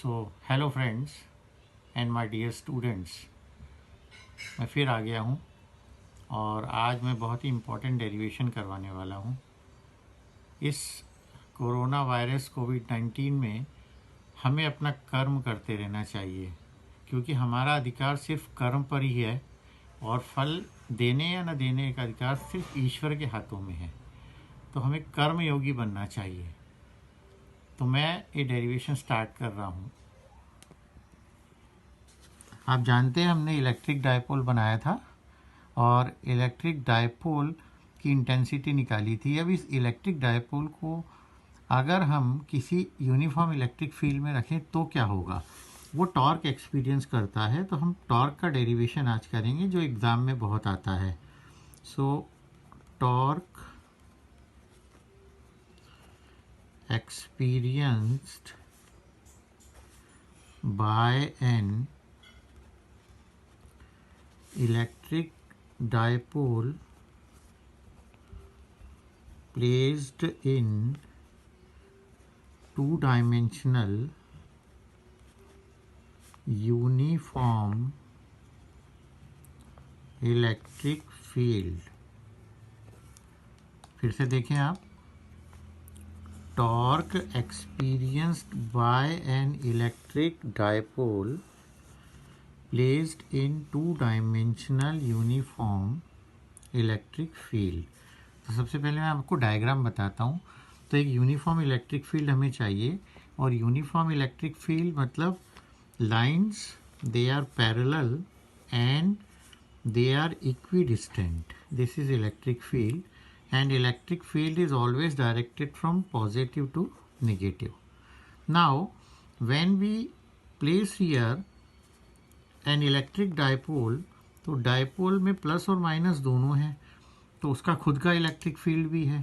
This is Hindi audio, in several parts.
Hello friends and my dear students, मैं फिर आ गया हूँ और आज मैं बहुत ही इम्पोर्टेंट डेरिवेशन करवाने वाला हूँ। इस कोरोना वायरस कोविड-19 में हमें अपना कर्म करते रहना चाहिए, क्योंकि हमारा अधिकार सिर्फ कर्म पर ही है और फल देने या न देने का अधिकार सिर्फ ईश्वर के हाथों में है। तो हमें कर्म योगी बनना चाहिए। तो मैं ये डेरिवेशन स्टार्ट कर रहा हूँ। आप जानते हैं हमने इलेक्ट्रिक डायपोल बनाया था और इलेक्ट्रिक डायपोल की इंटेंसिटी निकाली थी। अब इस इलेक्ट्रिक डायपोल को अगर हम किसी यूनिफॉर्म इलेक्ट्रिक फील्ड में रखें तो क्या होगा, वो टॉर्क एक्सपीरियंस करता है। तो हम टॉर्क का डेरिवेशन आज करेंगे जो एग्ज़ाम में बहुत आता है। सो torque experienced bye an electric dipole placed in two-dimensional uniform electric field. फिर से देखें आप, torque experienced bye an electric dipole placed in to-dimensional uniform electric field. तो सबसे पहले मैं आपको डायग्राम बताता हूँ। तो एक यूनिफॉर्म इलेक्ट्रिक फील्ड हमें चाहिए, और यूनिफॉर्म इलेक्ट्रिक फील्ड मतलब lines they are parallel and they are equidistant. This is electric field, and electric field is always directed from positive to negative. Now when we place here an electric dipole, तो डायपोल में प्लस और माइनस दोनों हैं, तो उसका खुद का इलेक्ट्रिक फील्ड भी है।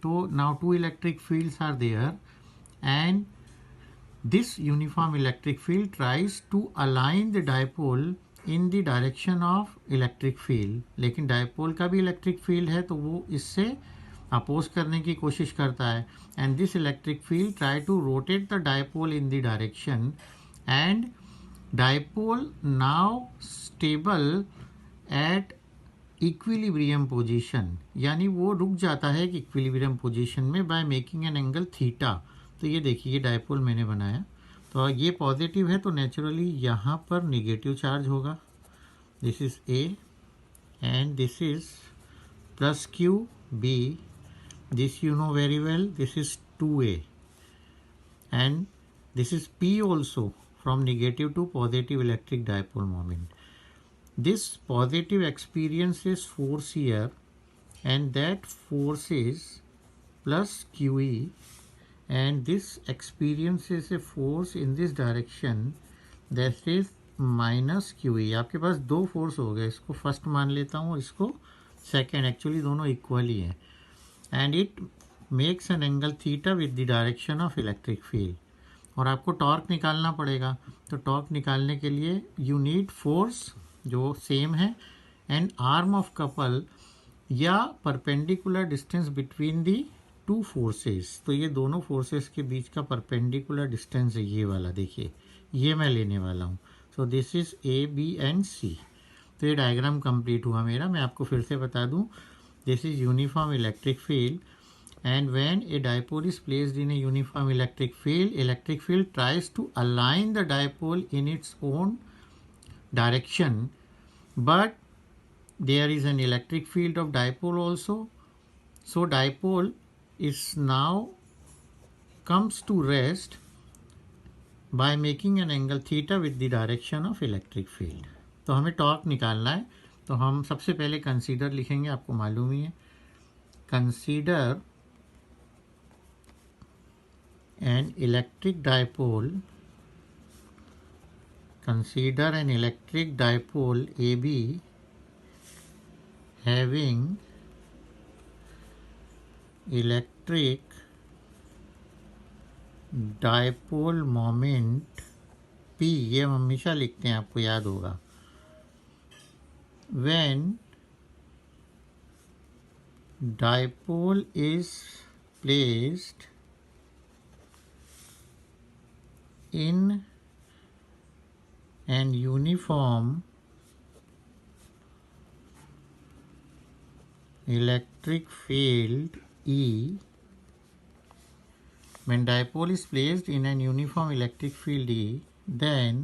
तो now two electric fields are there and this uniform electric field tries to align the dipole in the direction of electric field। लेकिन डायपोल का भी इलेक्ट्रिक फील्ड है तो वो इससे अपोज करने की कोशिश करता है। And this electric field try to rotate the dipole in the direction and dipole now stable at equilibrium position, यानी वो रुक जाता है कि इक्विलिब्रियम पोजीशन में by making an angle theta. तो ये देखिए, ये डायपोल मैंने बनाया, तो ये पॉजिटिव है तो नेचुरली यहाँ पर नेगेटिव चार्ज होगा। This is A and this is plus Q B, this you know very well, this is 2a and this is p also from negative to positive electric dipole moment. This positive experiences force here, and that force is plus QE, and this experiences a force in this direction that is minus QE। आपके पास दो फोर्स हो गए, इसको फर्स्ट मान लेता हूँ और इसको सेकेंड, एक्चुअली दोनों इक्वल ही हैं। And it makes an angle theta with the direction of electric field. और आपको टॉर्क निकालना पड़ेगा, तो टॉर्क निकालने के लिए यू नीड फोर्स जो सेम है एंड आर्म ऑफ कपल या perpendicular distance between the two forces. तो ये दोनों फोर्सेस के बीच का परपेंडिकुलर डिस्टेंस है ये वाला, देखिए ये मैं लेने वाला हूँ। So this is A B and C. तो ये डायग्राम कंप्लीट हुआ मेरा। मैं आपको फिर से बता दूँ, this is uniform electric field and when a dipole is placed in a uniform electric field tries to align the dipole in its own direction, but there is an electric field of dipole also, so dipole is now comes to rest by making an angle theta with the direction of electric field। तो हमें टॉर्क निकालना है, तो हम सबसे पहले कंसीडर लिखेंगे, आपको मालूम ही है। Consider an electric dipole, consider an electric dipole AB having electric dipole moment P, ये हम हमेशा लिखते हैं, आपको याद होगा। when dipole is placed in an uniform electric field E, when dipole is placed in an uniform electric field E, then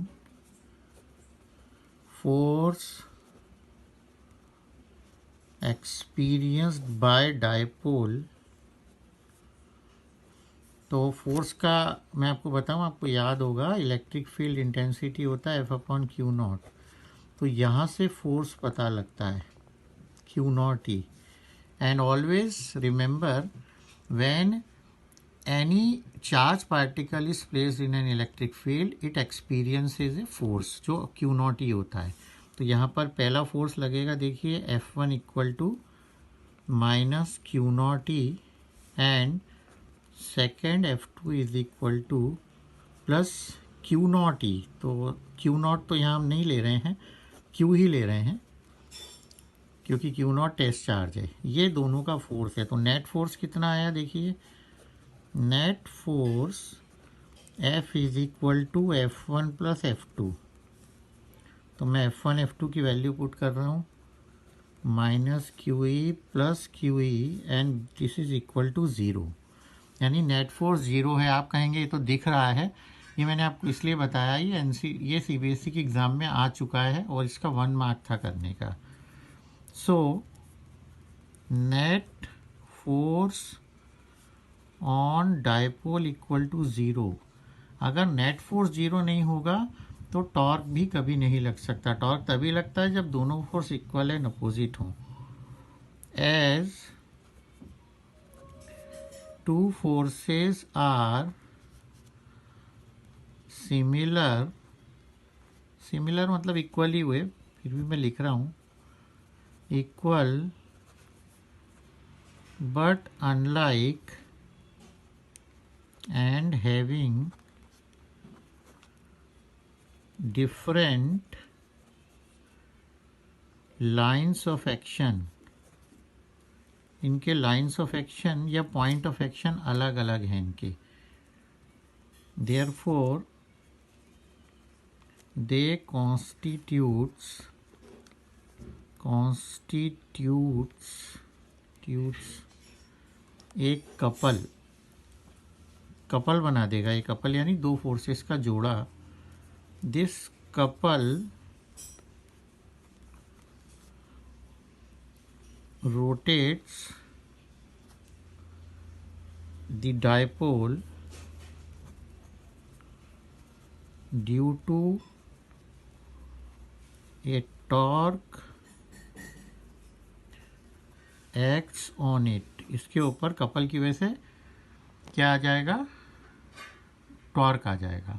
force experienced by dipole, तो फोर्स का मैं आपको बताऊं, आपको याद होगा इलेक्ट्रिक फील्ड इंटेंसिटी होता है F/Q0, तो यहाँ से फोर्स पता लगता है Q0E. And always remember, when any charged particle is placed in an electric field, it experiences a force जो Q0E होता है. तो यहाँ पर पहला फोर्स लगेगा, देखिए F1 equal to minus Q0E and second F2 is equal to plus Q0E. तो Q0 तो यहाँ हम नहीं ले रहे हैं, Q ही ले रहे हैं क्योंकि Q0 टेस्ट चार्ज है. ये दोनों का फोर्स है. तो नेट फोर्स कितना आया देखिए, net force F is equal to F1 plus F2. तो मैं F1 F2 की वैल्यू पुट कर रहा हूँ, minus QE plus QE and this is equal to 0. यानी नेट फोर्स 0 है. आप कहेंगे ये तो दिख रहा है, ये मैंने आपको इसलिए बताया, ये CBSE के एग्ज़ाम में आ चुका है और इसका 1 मार्क था करने का. So net force on dipole equal to 0. अगर नेट फोर्स 0 नहीं होगा तो टॉर्क भी कभी नहीं लग सकता. टॉर्क तभी लगता है जब दोनों फोर्स इक्वल एंड अपोजिट हों. As two forces are similar, similar मतलब इक्वली हुए, फिर भी मैं लिख रहा हूँ equal but unlike and having different lines of action. इनके lines of action या point of action अलग अलग हैं इनके. Therefore they constitutes एक कपल बना देगा. एक कपल यानी दो फोर्सेस का जोड़ा. This couple rotates the dipole due to a torque acts on it. इसके ऊपर कपल की वजह से क्या आ जाएगा, टॉर्क आ जाएगा.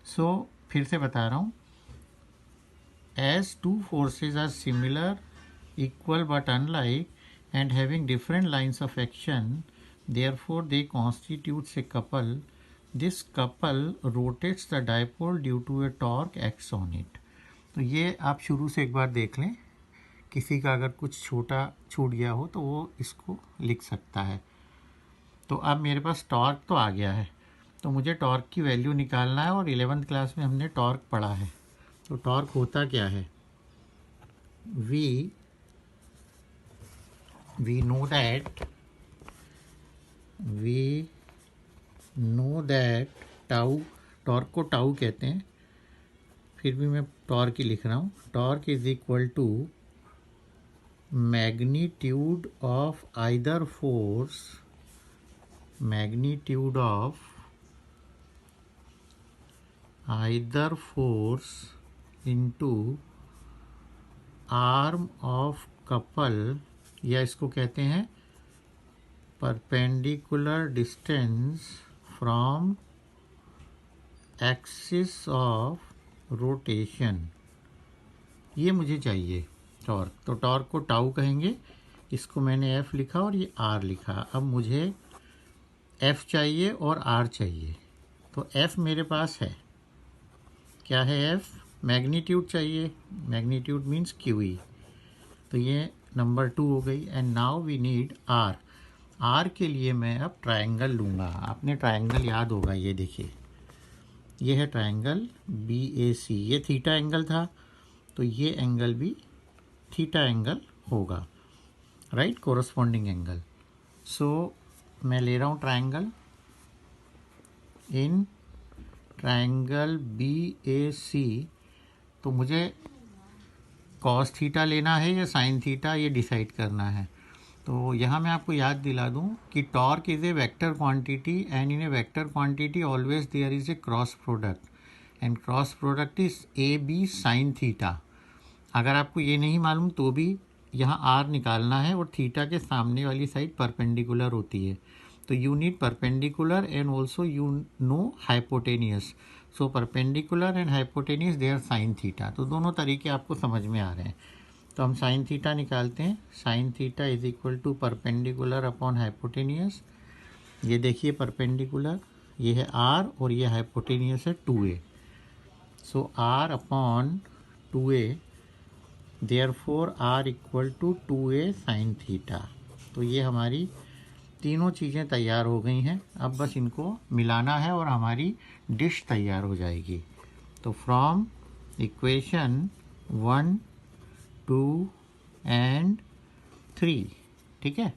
सो फिर से बता रहा हूँ, as two forces are similar, equal but unlike and having different lines of action, therefore they constitutes a couple. This couple rotates the dipole due to a torque acts on it. तो ये आप शुरू से एक बार देख लें, किसी का अगर कुछ छोटा छूट गया हो तो वो इसको लिख सकता है. तो अब मेरे पास टॉर्क तो आ गया है, तो मुझे टॉर्क की वैल्यू निकालना है. और 11th क्लास में हमने टॉर्क पढ़ा है. तो टॉर्क होता क्या है, we know that tau, torque को टाउ कहते हैं, फिर भी मैं टॉर्क ही लिख रहा हूँ. Torque is equal to magnitude of either force into arm of couple, या इसको कहते हैं perpendicular distance from axis of rotation. ये मुझे चाहिए टॉर्क. तो टॉर्क को टाउ कहेंगे, इसको मैंने F लिखा और ये R लिखा. अब मुझे F चाहिए और R चाहिए. तो F मेरे पास है, क्या है F, मैग्नीट्यूड चाहिए. Magnitude means QE. तो ये नंबर 2 हो गई. And now we need R. R के लिए मैं अब ट्रायंगल लूँगा. आपने ट्रायंगल याद होगा, ये देखिए ये है ट्रायंगल BAC, ये थीटा एंगल था, तो ये एंगल भी थीटा एंगल होगा, राइट, कोरस्पॉन्डिंग एंगल। सो मैं ले रहा हूँ ट्रायंगल, इन ट्रायंगल BAC, तो मुझे कॉस थीटा लेना है या साइन थीटा, ये डिसाइड करना है। तो यहाँ मैं आपको याद दिला दूँ कि torque is a vector quantity and in a vector quantity always there is a cross product and cross product is AB sine theta. अगर आपको ये नहीं मालूम तो भी यहाँ R निकालना है और थीटा के सामने वाली साइड परपेंडिकुलर होती है, तो you need perpendicular and also you know hypotenuse. So perpendicular and hypotenuse they are sine theta. तो दोनों तरीके आपको समझ में आ रहे हैं। तो हम साइन थीटा निकालते हैं। Sine theta is equal to perpendicular upon hypotenuse. ये देखिए परपेंडिकुलर, ये है R और ये हाइपोटेनियस है 2A। So R upon 2A, therefore R equal to 2A sine theta. तो ये हमारी तीनों चीज़ें तैयार हो गई हैं। अब बस इनको मिलाना है और हमारी डिश तैयार हो जाएगी। तो फ्रॉम इक्वेशन 1, 2 एंड 3, ठीक है।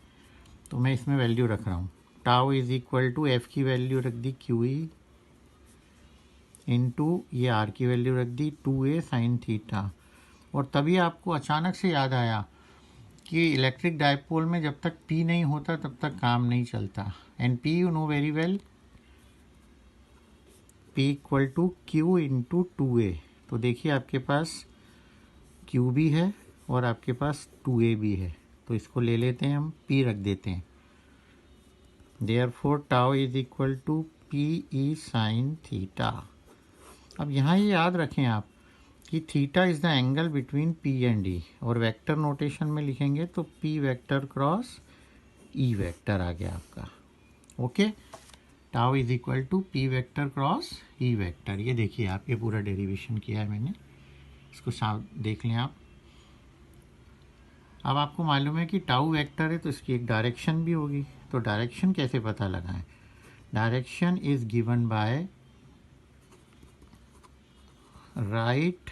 तो मैं इसमें वैल्यू रख रहा हूँ। Tau is equal to F की वैल्यू रख दी QE इंटू ये R की वैल्यू रख दी 2A साइन थीटा। और तभी आपको अचानक से याद आया कि इलेक्ट्रिक डायपोल में जब तक P नहीं होता तब तक काम नहीं चलता। And P you know very well, P equal to Q into 2A। तो देखिए आपके पास Q भी है और आपके पास 2A भी है, तो इसको ले लेते हैं हम, P रख देते हैं। Therefore tau is equal to PE sine theta. अब यहाँ ये याद रखें आप कि theta is the angle between P and E, और वेक्टर नोटेशन में लिखेंगे तो P vector cross E vector आ गया आपका। Okay, tau is equal to P vector cross E vector. ये देखिए आप, ये पूरा डेरिवेशन किया है मैंने, इसको साफ देख लें आप। अब आपको मालूम है कि टाउ वेक्टर है तो इसकी एक डायरेक्शन भी होगी। तो डायरेक्शन कैसे पता लगाएं? Direction is given by right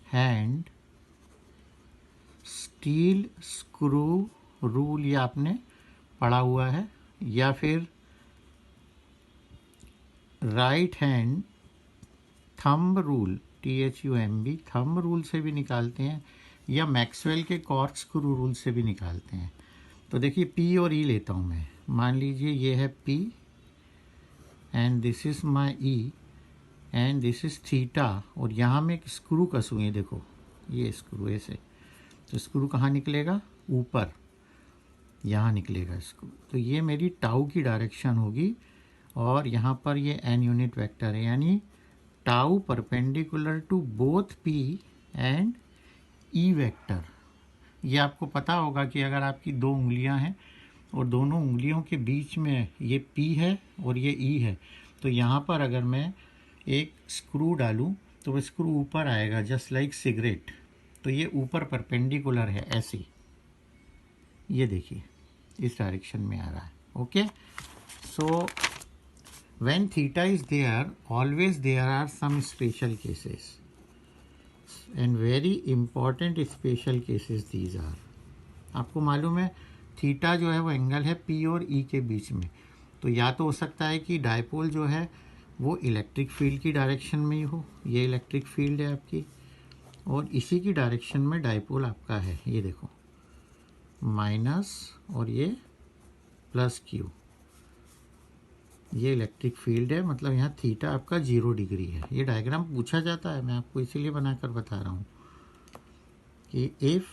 hand steel screw rule, ये आपने पढ़ा हुआ है, या फिर right hand thumb rule, THUMB, thumb rule से भी निकालते हैं, या मैक्सवेल के कॉर्क स्क्रू रूल से भी निकालते हैं। तो देखिए P और E लेता हूँ मैं। मान लीजिए ये है P and this is my E and this is theta, और यहाँ में एक स्क्रू कसूँ, ये देखो ये स्क्रू ऐसे, तो स्क्रू कहाँ निकलेगा? ऊपर, यहाँ निकलेगा स्क्रू। तो ये मेरी टाउ की डायरेक्शन होगी, और यहाँ पर ये n यूनिट वेक्टर है, यानी tau perpendicular to both P and E vector. ये आपको पता होगा कि अगर आपकी दो उंगलियां हैं और दोनों उंगलियों के बीच में ये P है और ये E है, तो यहाँ पर अगर मैं एक स्क्रू डालूं तो वो स्क्रू ऊपर आएगा, जस्ट लाइक सिगरेट। तो ये ऊपर परपेंडिकुलर है ऐसी, ये देखिए इस डायरेक्शन में आ रहा है। Okay, so when theta is there always there are some special cases and very important special cases these are. आपको मालूम है थीटा जो है वो एंगल है P और E के बीच में। तो या तो हो सकता है कि डायपोल जो है वो इलेक्ट्रिक फील्ड की डायरेक्शन में ही हो, ये इलेक्ट्रिक फील्ड है आपकी, और इसी की डायरेक्शन में डायपोल आपका है, ये देखो माइनस और ये प्लस Q, ये इलेक्ट्रिक फील्ड है, मतलब यहाँ थीटा आपका 0 डिग्री है। ये डायग्राम पूछा जाता है, मैं आपको इसीलिए बनाकर बता रहा हूँ कि if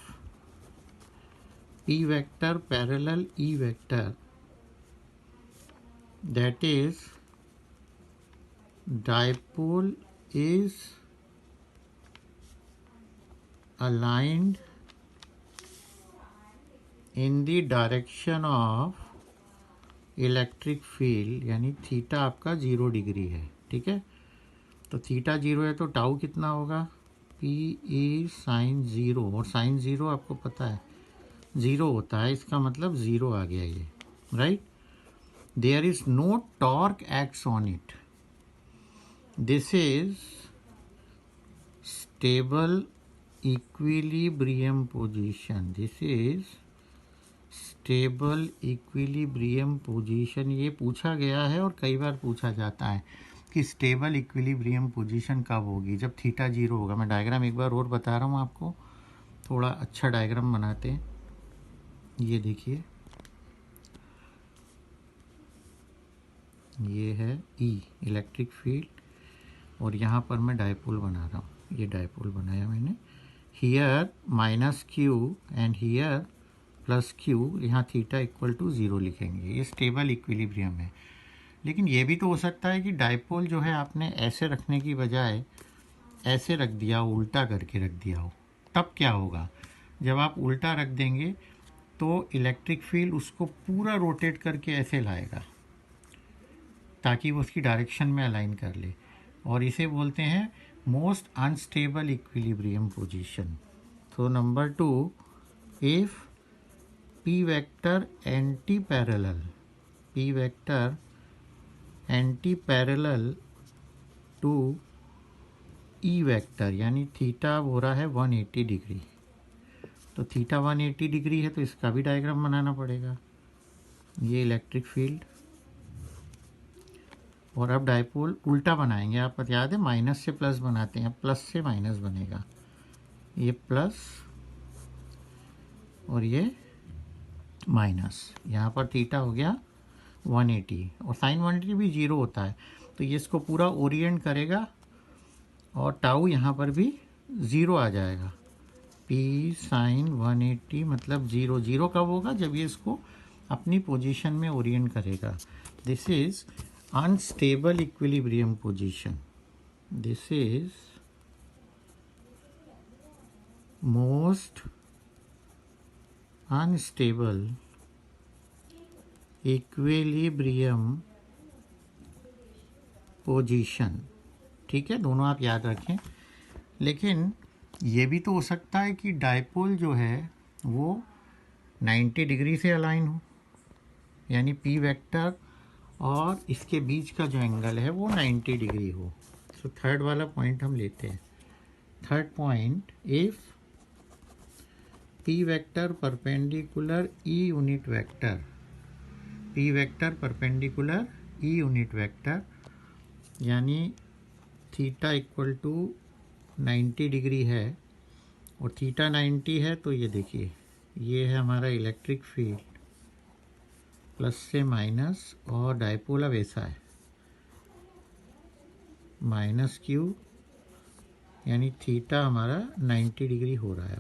P vector parallel E vector, that is dipole is aligned in the direction of electric field, यानी थीटा आपका 0 डिग्री है, ठीक है। तो थीटा 0 है तो टाउ कितना होगा? PE साइन 0, और साइन 0 आपको पता है 0 होता है, इसका मतलब 0 आ गया ये, right. There is no torque acts on it, this is stable equilibrium position, this is stable equilibrium position. ये पूछा गया है और कई बार पूछा जाता है कि स्टेबल इक्विलिब्रियम पोजीशन कब होगी, जब थीटा जीरो होगा। मैं डायग्राम एक बार और बता रहा हूँ आपको, थोड़ा अच्छा डायग्राम बनाते हैं। ये देखिए, ये है ई इलेक्ट्रिक फील्ड और यहाँ पर मैं डायपोल बना रहा हूँ। ये डायपोल बनाया मैंने, here minus Q and here plus Q, यहाँ थीटा इक्वल टू ज़ीरो लिखेंगे। ये स्टेबल इक्विलिब्रियम है। लेकिन ये भी तो हो सकता है कि डायपोल जो है आपने ऐसे रखने की बजाय ऐसे रख दिया हो, उल्टा करके रख दिया हो। तब क्या होगा, जब आप उल्टा रख देंगे तो इलेक्ट्रिक फील्ड उसको पूरा रोटेट करके ऐसे लाएगा ताकि वो उसकी डायरेक्शन में अलाइन कर ले, और इसे बोलते हैं मोस्ट अनस्टेबल इक्विलिब्रियम पोजीशन। तो number 2, if P vector anti parallel, P vector anti parallel to E vector, यानी थीटा हो रहा है 180 डिग्री। तो थीटा 180 डिग्री है तो इसका भी डायग्राम बनाना पड़ेगा। ये इलेक्ट्रिक फील्ड, और अब डायपोल उल्टा बनाएंगे। आपको याद है माइनस से प्लस बनाते हैं, प्लस से माइनस बनेगा। ये प्लस और ये माइनस, यहाँ पर थीटा हो गया 180 और साइन 180 भी जीरो होता है, तो ये इसको पूरा ओरिएंट करेगा और टाउ यहाँ पर भी ज़ीरो आ जाएगा। पी साइन 180 मतलब ज़ीरो। ज़ीरो कब होगा, जब ये इसको अपनी पोजीशन में ओरिएंट करेगा। This is unstable equilibrium position, this is most unstable equilibrium position. ठीक है, दोनों आप याद रखें। लेकिन ये भी तो हो सकता है कि डायपोल जो है वो 90 डिग्री से अलाइन हो, यानी पी वेक्टर और इसके बीच का जो एंगल है वो 90 डिग्री हो। तो थर्ड वाला पॉइंट हम लेते हैं। Third point, if P vector perpendicular E unit vector, P vector perpendicular E unit vector, यानी थीटा इक्वल टू 90 डिग्री है और थीटा 90 है, तो ये देखिए ये है हमारा इलेक्ट्रिक फील्ड, प्लस से माइनस, और डायपोल अब ऐसा है माइनस क्यू, यानी थीटा हमारा 90 डिग्री हो रहा है।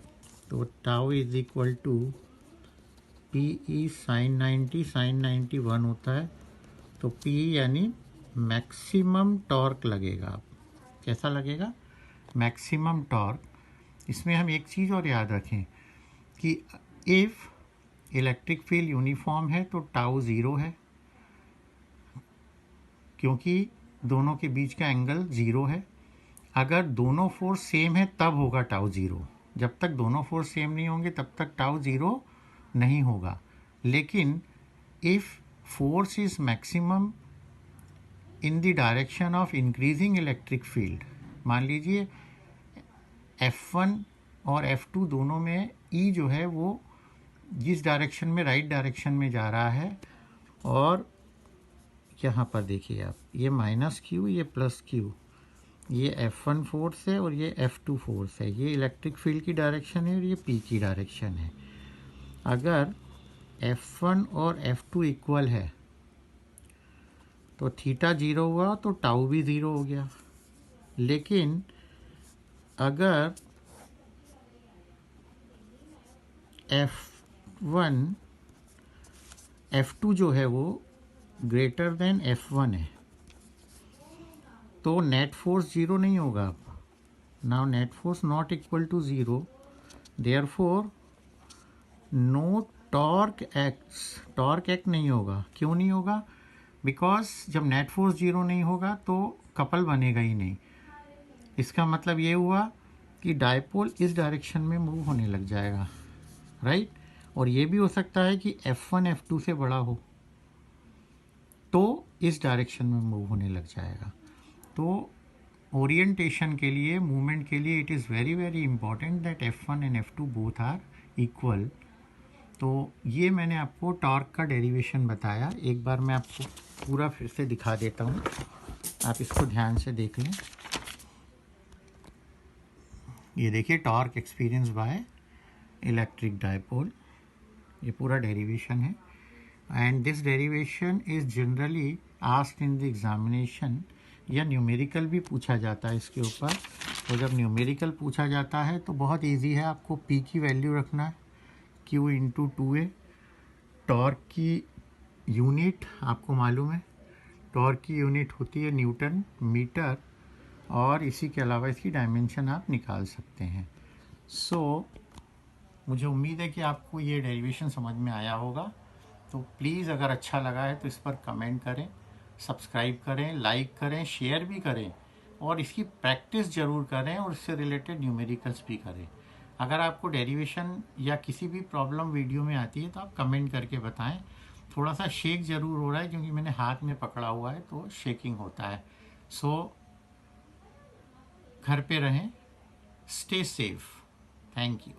तो tau is equal to P E sine 90, sine 90 1 होता है, तो पी यानी मैक्सिमम टॉर्क लगेगा। कैसा लगेगा, मैक्सिमम टॉर्क। इसमें हम एक चीज़ और याद रखें कि इफ़ इलेक्ट्रिक फील्ड यूनिफॉर्म है तो टाउ ज़ीरो है, क्योंकि दोनों के बीच का एंगल ज़ीरो है। अगर दोनों फोर्स सेम है तब होगा टाउ ज़ीरो, जब तक दोनों फोर्स सेम नहीं होंगे तब तक टाउ ज़ीरो नहीं होगा। लेकिन if force is maximum in the direction of increasing electric field, मान लीजिए F1 और F2 दोनों में E जो है वो जिस डायरेक्शन में, राइट डायरेक्शन में जा रहा है, और यहाँ पर देखिए आप, ये माइनस क्यू, ये प्लस क्यू, ये F1 फोर्स है और ये F2 फोर्स है। ये इलेक्ट्रिक फील्ड की डायरेक्शन है और ये P की डायरेक्शन है। अगर F1 और F2 इक्वल है तो थीटा ज़ीरो हुआ तो टाउ भी ज़ीरो हो गया। लेकिन अगर F1 F2 जो है वो ग्रेटर देन F1 है तो नेट फोर्स ज़ीरो नहीं होगा। Now net force not equal to zero, therefore no torque acts, torque act नहीं होगा। क्यों नहीं होगा, बिकॉज जब नेट फोर्स ज़ीरो नहीं होगा तो कपल बनेगा ही नहीं। इसका मतलब ये हुआ कि डायपोल इस डायरेक्शन में मूव होने लग जाएगा, राइट। और ये भी हो सकता है कि F1 F2 से बड़ा हो तो इस डायरेक्शन में मूव होने लग जाएगा। तो ओरिएंटेशन के लिए, मूवमेंट के लिए it is very very important that F1 and F2 both are equal. तो ये मैंने आपको टॉर्क का डेरिवेशन बताया। एक बार मैं आपको पूरा फिर से दिखा देता हूँ, आप इसको ध्यान से देख लें। ये देखिए, torque experience by electric dipole, ये पूरा डेरिवेशन है। And this derivation is generally asked in the examination, या न्यूमेरिकल भी पूछा जाता है इसके ऊपर। तो जब न्यूमेरिकल पूछा जाता है तो बहुत इजी है, आपको P की वैल्यू रखना है, Q इंटू 2A। टॉर्क की यूनिट आपको मालूम है, टॉर्क की यूनिट होती है न्यूटन मीटर, और इसी के अलावा इसकी डायमेंशन आप निकाल सकते हैं। मुझे उम्मीद है कि आपको ये डेरिवेशन समझ में आया होगा। तो प्लीज़ अगर अच्छा लगा है तो इस पर कमेंट करें, सब्सक्राइब करें, लाइक करें, शेयर भी करें, और इसकी प्रैक्टिस ज़रूर करें, और इससे रिलेटेड न्यूमेरिकल्स भी करें। अगर आपको डेरिवेशन या किसी भी प्रॉब्लम वीडियो में आती है तो आप कमेंट करके बताएं। थोड़ा सा शेक ज़रूर हो रहा है क्योंकि मैंने हाथ में पकड़ा हुआ है, तो शेकिंग होता है। घर पे रहें, स्टे सेफ। Thank you.